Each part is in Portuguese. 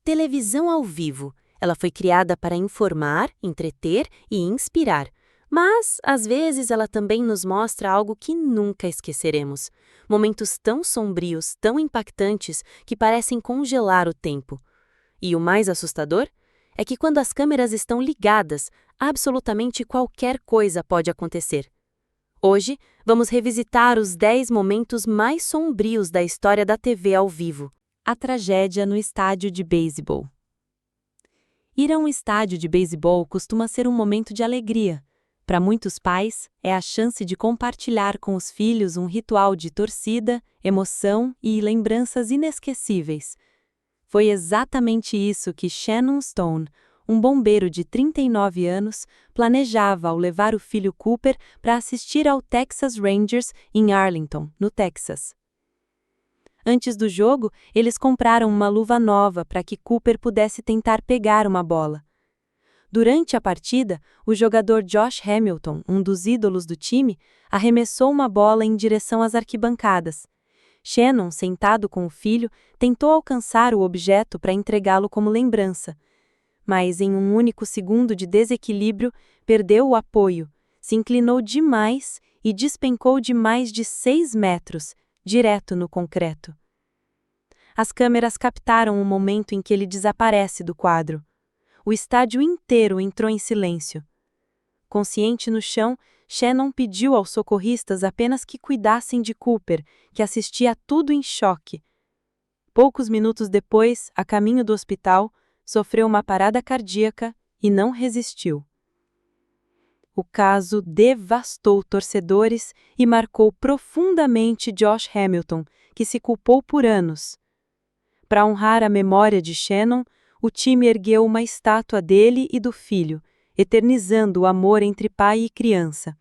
Televisão ao vivo. Ela foi criada para informar, entreter e inspirar. Mas, às vezes, ela também nos mostra algo que nunca esqueceremos. Momentos tão sombrios, tão impactantes, que parecem congelar o tempo. E o mais assustador é que quando as câmeras estão ligadas, absolutamente qualquer coisa pode acontecer. Hoje, vamos revisitar os 10 momentos mais sombrios da história da TV ao vivo. A tragédia no estádio de beisebol. Ir a um estádio de beisebol costuma ser um momento de alegria. Para muitos pais, é a chance de compartilhar com os filhos um ritual de torcida, emoção e lembranças inesquecíveis. Foi exatamente isso que Shannon Stone, um bombeiro de 39 anos, planejava ao levar o filho Cooper para assistir ao Texas Rangers em Arlington, no Texas. Antes do jogo, eles compraram uma luva nova para que Cooper pudesse tentar pegar uma bola. Durante a partida, o jogador Josh Hamilton, um dos ídolos do time, arremessou uma bola em direção às arquibancadas. Shannon, sentado com o filho, tentou alcançar o objeto para entregá-lo como lembrança. Mas, em um único segundo de desequilíbrio, perdeu o apoio, se inclinou demais e despencou de mais de 6 metros, direto no concreto. As câmeras captaram o momento em que ele desaparece do quadro. O estádio inteiro entrou em silêncio. Consciente no chão, Shannon pediu aos socorristas apenas que cuidassem de Cooper, que assistia a tudo em choque. Poucos minutos depois, a caminho do hospital, sofreu uma parada cardíaca e não resistiu. O caso devastou torcedores e marcou profundamente Josh Hamilton, que se culpou por anos. Para honrar a memória de Shannon, o time ergueu uma estátua dele e do filho, eternizando o amor entre pai e criança.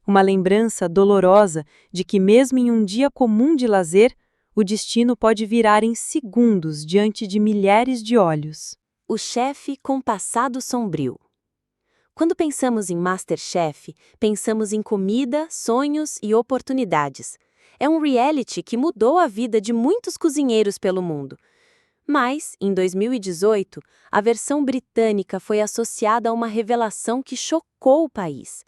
Uma lembrança dolorosa de que, mesmo em um dia comum de lazer, o destino pode virar em segundos diante de milhares de olhos. O chefe com passado sombrio. Quando pensamos em MasterChef, pensamos em comida, sonhos e oportunidades. É um reality que mudou a vida de muitos cozinheiros pelo mundo. Mas, em 2018, a versão britânica foi associada a uma revelação que chocou o país.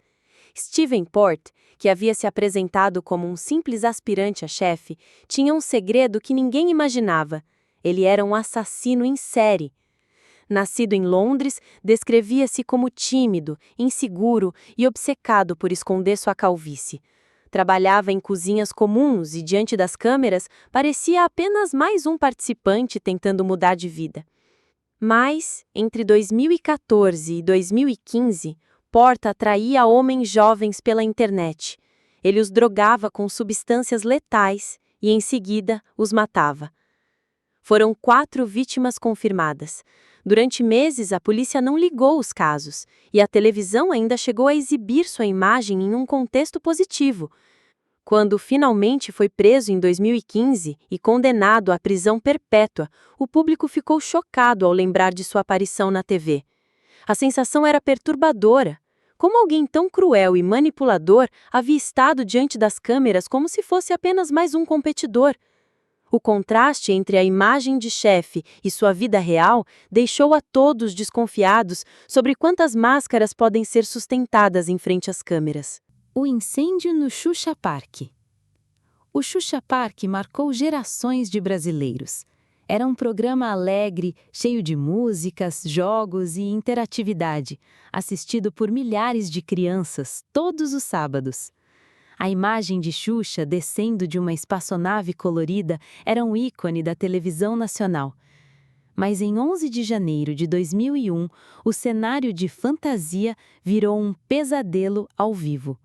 Steven Port, que havia se apresentado como um simples aspirante a chefe, tinha um segredo que ninguém imaginava. Ele era um assassino em série. Nascido em Londres, descrevia-se como tímido, inseguro e obcecado por esconder sua calvície. Trabalhava em cozinhas comuns e, diante das câmeras, parecia apenas mais um participante tentando mudar de vida. Mas, entre 2014 e 2015, Porta atraía homens jovens pela internet. Ele os drogava com substâncias letais e, em seguida, os matava. Foram 4 vítimas confirmadas. Durante meses, a polícia não ligou os casos, e a televisão ainda chegou a exibir sua imagem em um contexto positivo. Quando finalmente foi preso em 2015 e condenado à prisão perpétua, o público ficou chocado ao lembrar de sua aparição na TV. A sensação era perturbadora. Como alguém tão cruel e manipulador havia estado diante das câmeras como se fosse apenas mais um competidor? O contraste entre a imagem de chefe e sua vida real deixou a todos desconfiados sobre quantas máscaras podem ser sustentadas em frente às câmeras. O incêndio no Xuxa Park. O Xuxa Park marcou gerações de brasileiros. Era um programa alegre, cheio de músicas, jogos e interatividade, assistido por milhares de crianças todos os sábados. A imagem de Xuxa descendo de uma espaçonave colorida era um ícone da televisão nacional. Mas em 11 de janeiro de 2001, o cenário de fantasia virou um pesadelo ao vivo.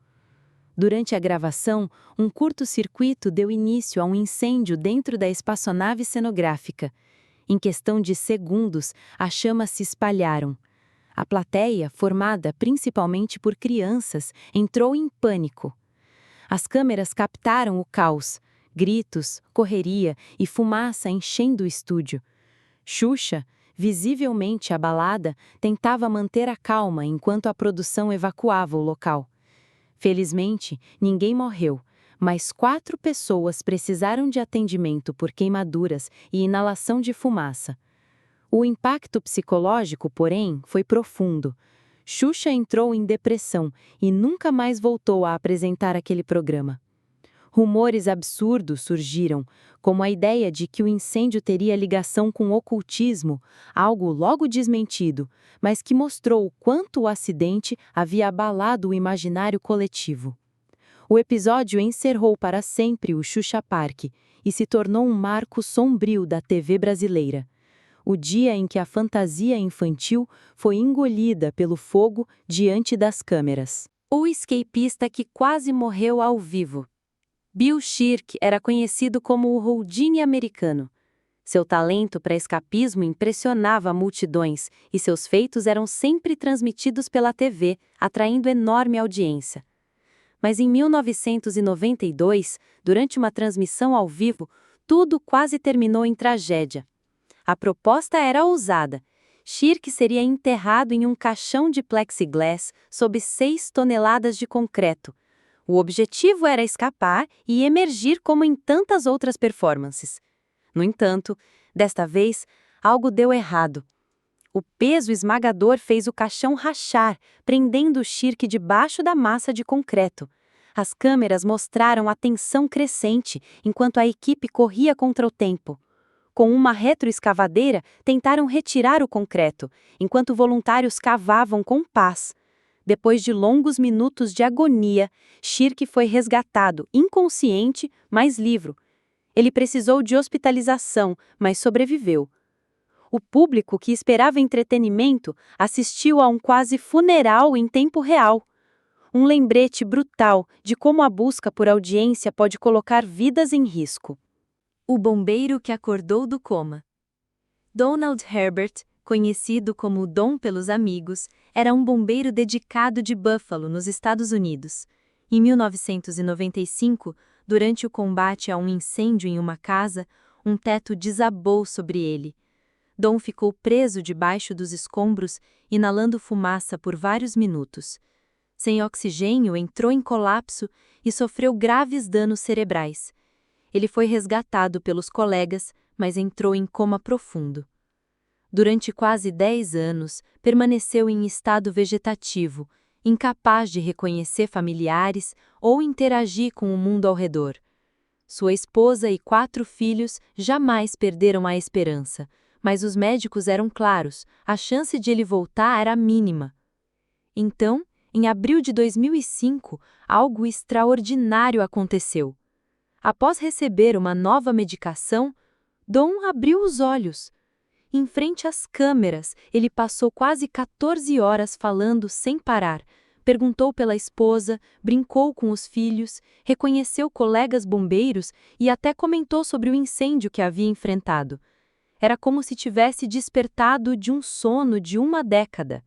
Durante a gravação, um curto-circuito deu início a um incêndio dentro da espaçonave cenográfica. Em questão de segundos, as chamas se espalharam. A plateia, formada principalmente por crianças, entrou em pânico. As câmeras captaram o caos, gritos, correria e fumaça enchendo o estúdio. Xuxa, visivelmente abalada, tentava manter a calma enquanto a produção evacuava o local. Felizmente, ninguém morreu, mas 4 pessoas precisaram de atendimento por queimaduras e inalação de fumaça. O impacto psicológico, porém, foi profundo. Xuxa entrou em depressão e nunca mais voltou a apresentar aquele programa. Rumores absurdos surgiram, como a ideia de que o incêndio teria ligação com ocultismo, algo logo desmentido, mas que mostrou o quanto o acidente havia abalado o imaginário coletivo. O episódio encerrou para sempre o Xuxa Park e se tornou um marco sombrio da TV brasileira. O dia em que a fantasia infantil foi engolida pelo fogo diante das câmeras. O escapista que quase morreu ao vivo. Bill Shirk era conhecido como o Houdini americano. Seu talento para escapismo impressionava multidões e seus feitos eram sempre transmitidos pela TV, atraindo enorme audiência. Mas em 1992, durante uma transmissão ao vivo, tudo quase terminou em tragédia. A proposta era ousada. Shirk seria enterrado em um caixão de plexiglass sob 6 toneladas de concreto. O objetivo era escapar e emergir como em tantas outras performances. No entanto, desta vez, algo deu errado. O peso esmagador fez o caixão rachar, prendendo Shirk debaixo da massa de concreto. As câmeras mostraram a tensão crescente enquanto a equipe corria contra o tempo. Com uma retroescavadeira, tentaram retirar o concreto, enquanto voluntários cavavam com paz. Depois de longos minutos de agonia, Shirk foi resgatado, inconsciente, mas livre. Ele precisou de hospitalização, mas sobreviveu. O público, que esperava entretenimento, assistiu a um quase funeral em tempo real. Um lembrete brutal de como a busca por audiência pode colocar vidas em risco. O bombeiro que acordou do coma. Donald Herbert, conhecido como Dom pelos amigos, era um bombeiro dedicado de Buffalo, nos Estados Unidos. Em 1995, durante o combate a um incêndio em uma casa, um teto desabou sobre ele. Dom ficou preso debaixo dos escombros, inalando fumaça por vários minutos. Sem oxigênio, entrou em colapso e sofreu graves danos cerebrais. Ele foi resgatado pelos colegas, mas entrou em coma profundo. Durante quase 10 anos, permaneceu em estado vegetativo, incapaz de reconhecer familiares ou interagir com o mundo ao redor. Sua esposa e 4 filhos jamais perderam a esperança, mas os médicos eram claros, a chance de ele voltar era mínima. Então, em abril de 2005, algo extraordinário aconteceu. Após receber uma nova medicação, Dom abriu os olhos. Em frente às câmeras, ele passou quase 14 horas falando sem parar. Perguntou pela esposa, brincou com os filhos, reconheceu colegas bombeiros e até comentou sobre o incêndio que havia enfrentado. Era como se tivesse despertado de um sono de uma década.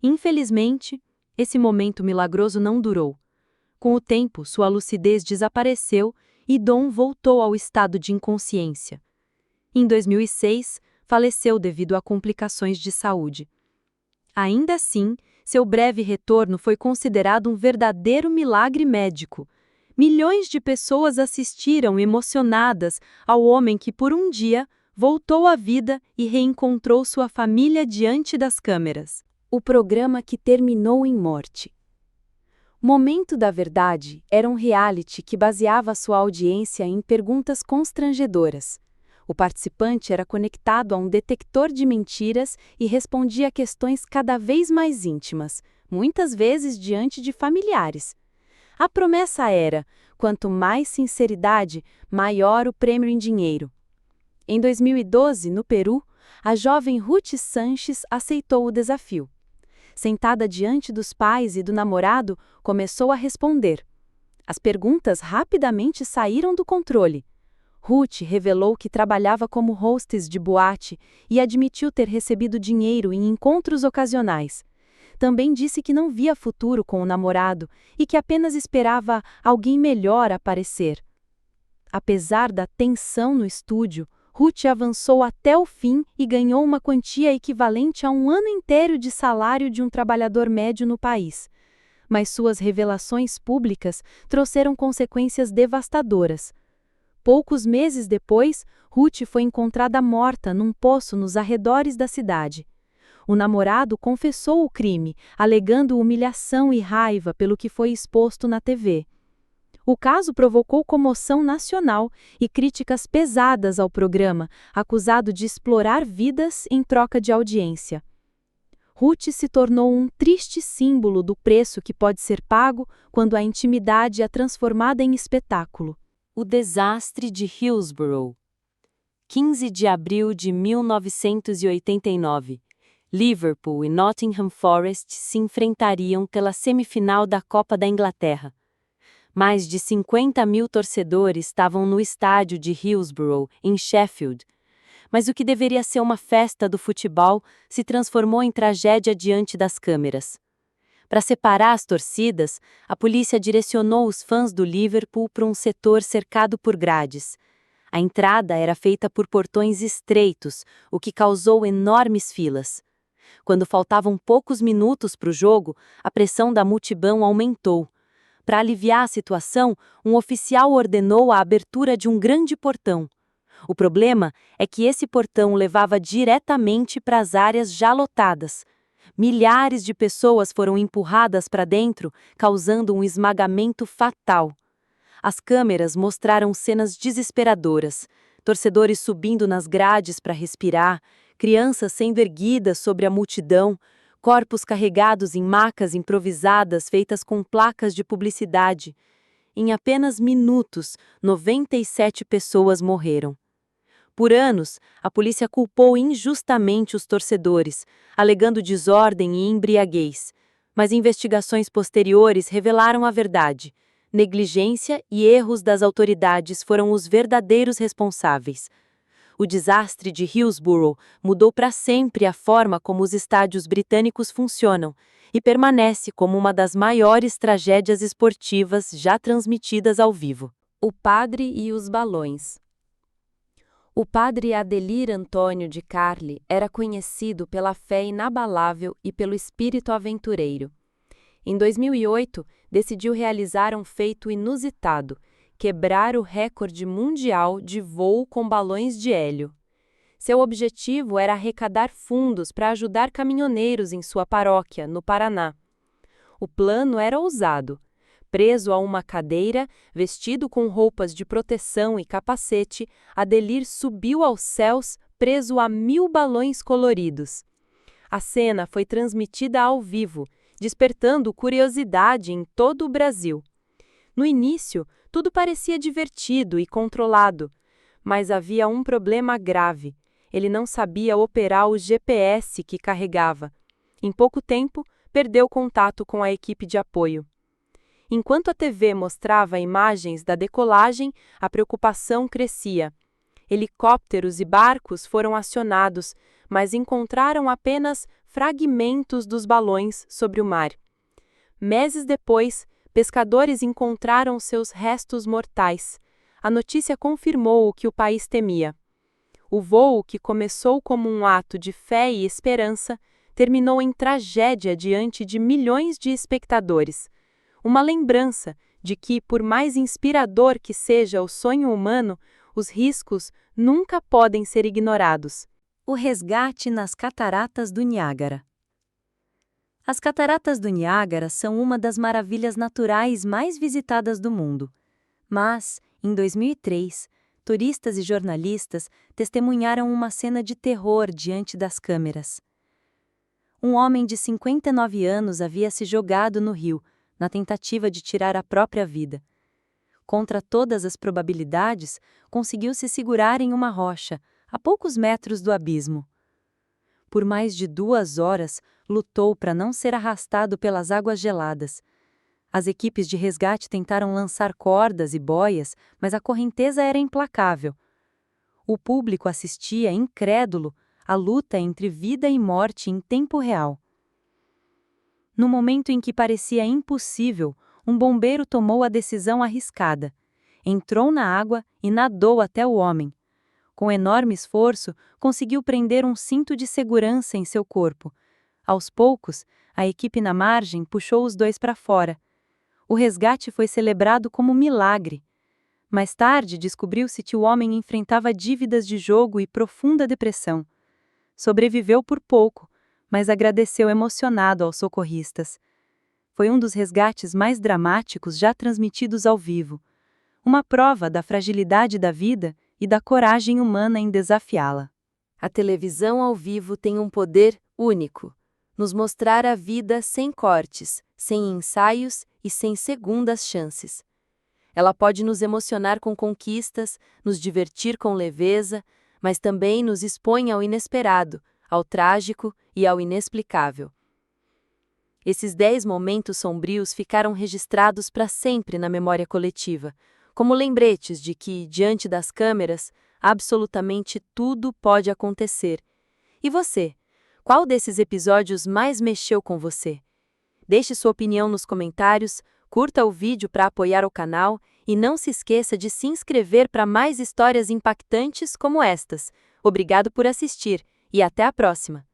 Infelizmente, esse momento milagroso não durou. Com o tempo, sua lucidez desapareceu e Dom voltou ao estado de inconsciência. Em 2006, faleceu devido a complicações de saúde. Ainda assim, seu breve retorno foi considerado um verdadeiro milagre médico. Milhões de pessoas assistiram emocionadas ao homem que, por um dia, voltou à vida e reencontrou sua família diante das câmeras. O programa que terminou em morte. Momento da Verdade era um reality que baseava sua audiência em perguntas constrangedoras. O participante era conectado a um detector de mentiras e respondia questões cada vez mais íntimas, muitas vezes diante de familiares. A promessa era: quanto mais sinceridade, maior o prêmio em dinheiro. Em 2012, no Peru, a jovem Ruth Sanches aceitou o desafio. Sentada diante dos pais e do namorado, começou a responder. As perguntas rapidamente saíram do controle. Ruth revelou que trabalhava como hostess de boate e admitiu ter recebido dinheiro em encontros ocasionais. Também disse que não via futuro com o namorado e que apenas esperava alguém melhor aparecer. Apesar da tensão no estúdio, Ruth avançou até o fim e ganhou uma quantia equivalente a um ano inteiro de salário de um trabalhador médio no país. Mas suas revelações públicas trouxeram consequências devastadoras. Poucos meses depois, Ruth foi encontrada morta num poço nos arredores da cidade. O namorado confessou o crime, alegando humilhação e raiva pelo que foi exposto na TV. O caso provocou comoção nacional e críticas pesadas ao programa, acusado de explorar vidas em troca de audiência. Ruth se tornou um triste símbolo do preço que pode ser pago quando a intimidade é transformada em espetáculo. O desastre de Hillsborough. 15 de abril de 1989. Liverpool e Nottingham Forest se enfrentariam pela semifinal da Copa da Inglaterra. Mais de 50.000 torcedores estavam no estádio de Hillsborough, em Sheffield. Mas o que deveria ser uma festa do futebol se transformou em tragédia diante das câmeras. Para separar as torcidas, a polícia direcionou os fãs do Liverpool para um setor cercado por grades. A entrada era feita por portões estreitos, o que causou enormes filas. Quando faltavam poucos minutos para o jogo, a pressão da multidão aumentou. Para aliviar a situação, um oficial ordenou a abertura de um grande portão. O problema é que esse portão levava diretamente para as áreas já lotadas. Milhares de pessoas foram empurradas para dentro, causando um esmagamento fatal. As câmeras mostraram cenas desesperadoras: torcedores subindo nas grades para respirar, crianças sendo erguidas sobre a multidão, corpos carregados em macas improvisadas feitas com placas de publicidade. Em apenas minutos, 97 pessoas morreram. Por anos, a polícia culpou injustamente os torcedores, alegando desordem e embriaguez. Mas investigações posteriores revelaram a verdade. Negligência e erros das autoridades foram os verdadeiros responsáveis. O desastre de Hillsborough mudou para sempre a forma como os estádios britânicos funcionam e permanece como uma das maiores tragédias esportivas já transmitidas ao vivo. O padre e os balões. O padre Adelir Antônio de Carli era conhecido pela fé inabalável e pelo espírito aventureiro. Em 2008, decidiu realizar um feito inusitado: quebrar o recorde mundial de voo com balões de hélio. Seu objetivo era arrecadar fundos para ajudar caminhoneiros em sua paróquia, no Paraná. O plano era ousado. Preso a uma cadeira, vestido com roupas de proteção e capacete, Adelir subiu aos céus, preso a 1.000 balões coloridos. A cena foi transmitida ao vivo, despertando curiosidade em todo o Brasil. No início, tudo parecia divertido e controlado, mas havia um problema grave: ele não sabia operar o GPS que carregava. Em pouco tempo, perdeu contato com a equipe de apoio. Enquanto a TV mostrava imagens da decolagem, a preocupação crescia. Helicópteros e barcos foram acionados, mas encontraram apenas fragmentos dos balões sobre o mar. Meses depois, pescadores encontraram seus restos mortais. A notícia confirmou o que o país temia. O voo, que começou como um ato de fé e esperança, terminou em tragédia diante de milhões de espectadores. Uma lembrança de que, por mais inspirador que seja o sonho humano, os riscos nunca podem ser ignorados. O resgate nas Cataratas do Niágara. As Cataratas do Niágara são uma das maravilhas naturais mais visitadas do mundo. Mas, em 2003, turistas e jornalistas testemunharam uma cena de terror diante das câmeras. Um homem de 59 anos havia se jogado no rio, na tentativa de tirar a própria vida. Contra todas as probabilidades, conseguiu se segurar em uma rocha, a poucos metros do abismo. Por mais de 2 horas, lutou para não ser arrastado pelas águas geladas. As equipes de resgate tentaram lançar cordas e boias, mas a correnteza era implacável. O público assistia, incrédulo, à luta entre vida e morte em tempo real. No momento em que parecia impossível, um bombeiro tomou a decisão arriscada. Entrou na água e nadou até o homem. Com enorme esforço, conseguiu prender um cinto de segurança em seu corpo. Aos poucos, a equipe na margem puxou os dois para fora. O resgate foi celebrado como milagre. Mais tarde, descobriu-se que o homem enfrentava dívidas de jogo e profunda depressão. Sobreviveu por pouco, mas agradeceu emocionado aos socorristas. Foi um dos resgates mais dramáticos já transmitidos ao vivo. Uma prova da fragilidade da vida e da coragem humana em desafiá-la. A televisão ao vivo tem um poder único: nos mostrar a vida sem cortes, sem ensaios e sem segundas chances. Ela pode nos emocionar com conquistas, nos divertir com leveza, mas também nos expõe ao inesperado, ao trágico e ao inexplicável. Esses 10 momentos sombrios ficaram registrados para sempre na memória coletiva, como lembretes de que, diante das câmeras, absolutamente tudo pode acontecer. E você? Qual desses episódios mais mexeu com você? Deixe sua opinião nos comentários, curta o vídeo para apoiar o canal e não se esqueça de se inscrever para mais histórias impactantes como estas. Obrigado por assistir e até a próxima!